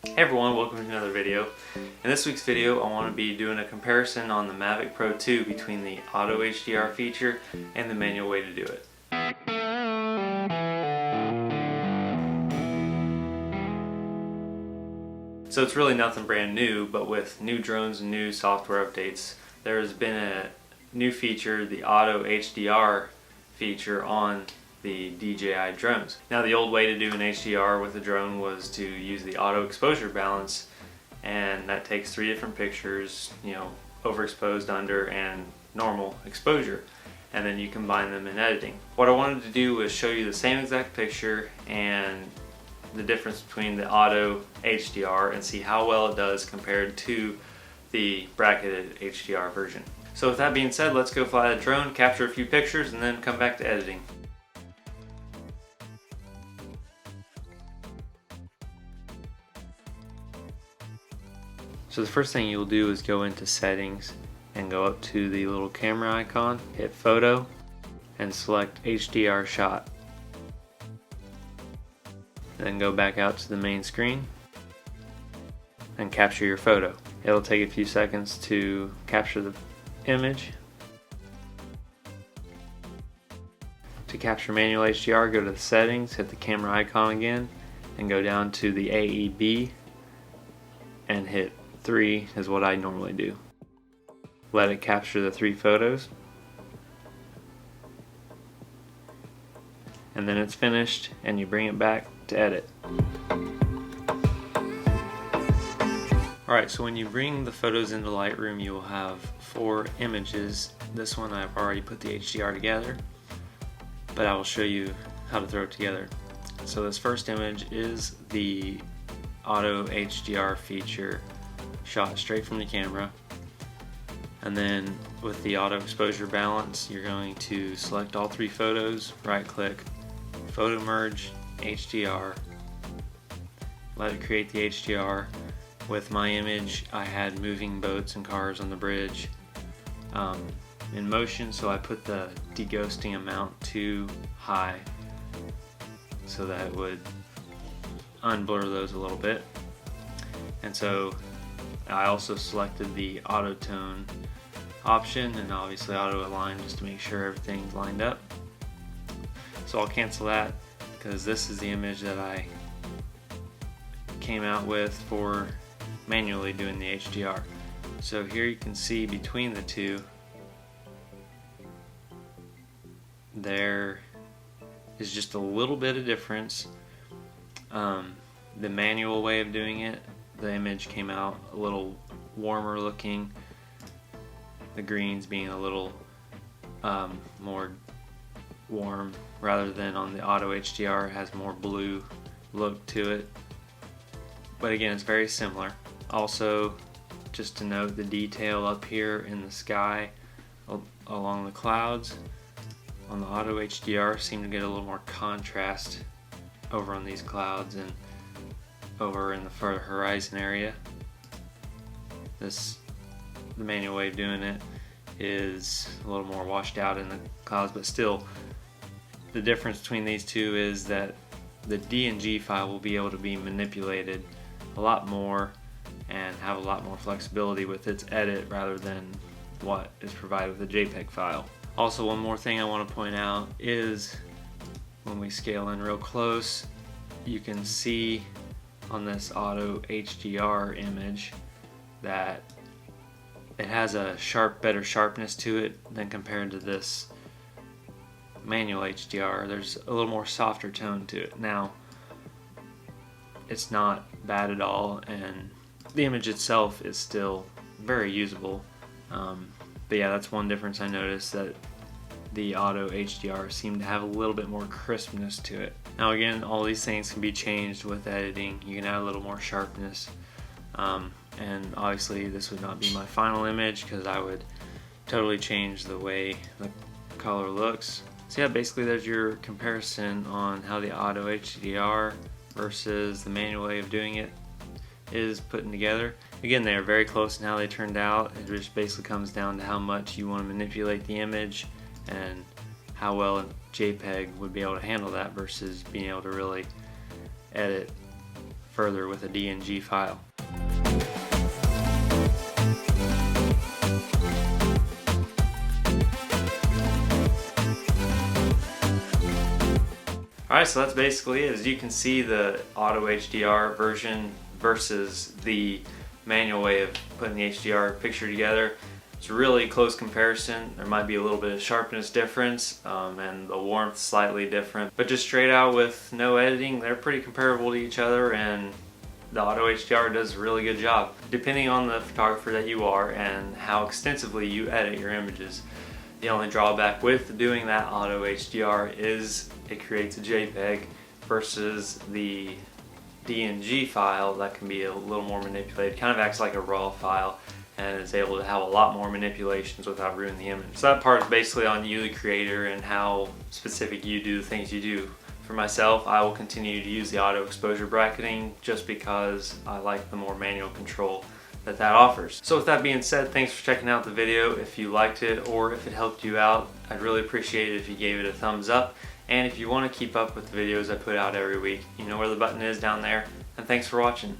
Hey everyone, welcome to another video. In this week's video I want to be doing a comparison on the Mavic Pro 2 between the Auto HDR feature and the manual way to do it. So it's really nothing brand new, but with new drones and new software updates, there has been a new feature, the Auto HDR feature on the DJI drones. Now the old way to do an HDR with a drone was to use the auto exposure balance, and that takes 3 different pictures, overexposed, under, and normal exposure, and then you combine them in editing. What I wanted to do was show you the same exact picture and the difference between the auto HDR and see how well it does compared to the bracketed HDR version. So with that being said, let's go fly the drone, capture a few pictures, and then come back to editing. So the first thing you'll do is go into settings and go up to the little camera icon, hit photo, and select HDR shot. Then go back out to the main screen and capture your photo. It'll take a few seconds to capture the image. To capture manual HDR, go to the settings, hit the camera icon again, and go down to the AEB and hit 3 is what I normally do. Let it capture the 3 photos, and then it's finished and you bring it back to edit. Alright, so when you bring the photos into Lightroom, you will have 4 images. This one I've already put the HDR together, but I will show you how to throw it together. So this first image is the Auto HDR feature shot straight from the camera, and then with the auto exposure balance you're going to select all 3 photos, right click, photo merge, HDR, let it create the HDR. With my image I had moving boats and cars on the bridge in motion, so I put the deghosting amount too high so that it would unblur those a little bit. And so I also selected the auto tone option and obviously auto align just to make sure everything's lined up. So I'll cancel that because this is the image that I came out with for manually doing the HDR. So here you can see between the two there is just a little bit of difference. The manual way of doing it, the image came out a little warmer looking, the greens being a little more warm, rather than on the Auto HDR it has more blue look to it. But again, it's very similar. Also, just to note, the detail up here in the sky along the clouds on the Auto HDR seem to get a little more contrast over on these clouds and over in the further horizon area. The manual way of doing it is a little more washed out in the clouds, but still the difference between these two is that the DNG file will be able to be manipulated a lot more and have a lot more flexibility with its edit rather than what is provided with the JPEG file. Also, one more thing I want to point out is when we scale in real close, you can see on this Auto HDR image that it has a better sharpness to it than compared to this manual HDR. There's a little more softer tone to it. Now, it's not bad at all, and the image itself is still very usable. But yeah, that's one difference I noticed, that the Auto HDR seemed to have a little bit more crispness to it. Now again, all these things can be changed with editing. You can add a little more sharpness, and obviously this would not be my final image because I would totally change the way the color looks. So yeah, basically there's your comparison on how the Auto HDR versus the manual way of doing it is putting together. Again, they are very close in how they turned out. It just basically comes down to how much you want to manipulate the image and how well a JPEG would be able to handle that versus being able to really edit further with a DNG file. Alright, so that's basically it. As you can see, the auto HDR version versus the manual way of putting the HDR picture together, it's a really close comparison. There might be a little bit of sharpness difference and the warmth slightly different, but just straight out with no editing, they're pretty comparable to each other, and the auto HDR does a really good job. Depending on the photographer that you are and how extensively you edit your images, the only drawback with doing that auto HDR is it creates a JPEG versus the DNG file that can be a little more manipulated. It kind of acts like a RAW file and is able to have a lot more manipulations without ruining the image. So that part is basically on you, the creator, and how specific you do the things you do. For myself, I will continue to use the auto exposure bracketing just because I like the more manual control that offers. So with that being said, thanks for checking out the video. If you liked it or if it helped you out, I'd really appreciate it if you gave it a thumbs up. And if you want to keep up with the videos I put out every week, you know where the button is down there. And thanks for watching.